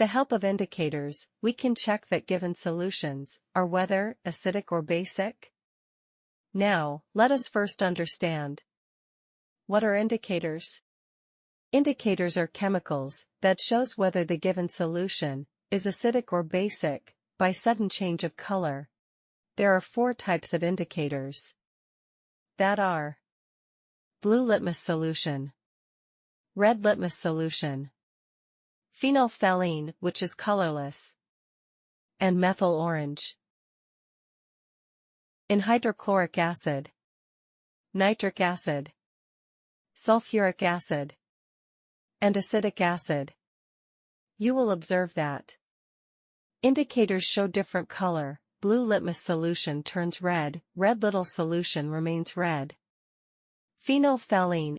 the help of indicators, we can check that given solutions are whether acidic or basic. Now, let us first understand. What are indicators? Indicators are chemicals that shows whether the given solution is acidic or basic by sudden change of color. There are 4 types of indicators. That are blue litmus solution, red litmus solution, phenolphthalein, which is colorless, and methyl orange. In hydrochloric acid, nitric acid, sulfuric acid, and acetic acid, you will observe that indicators show different color. Blue litmus solution turns red, red little solution remains red. Phenolphthalein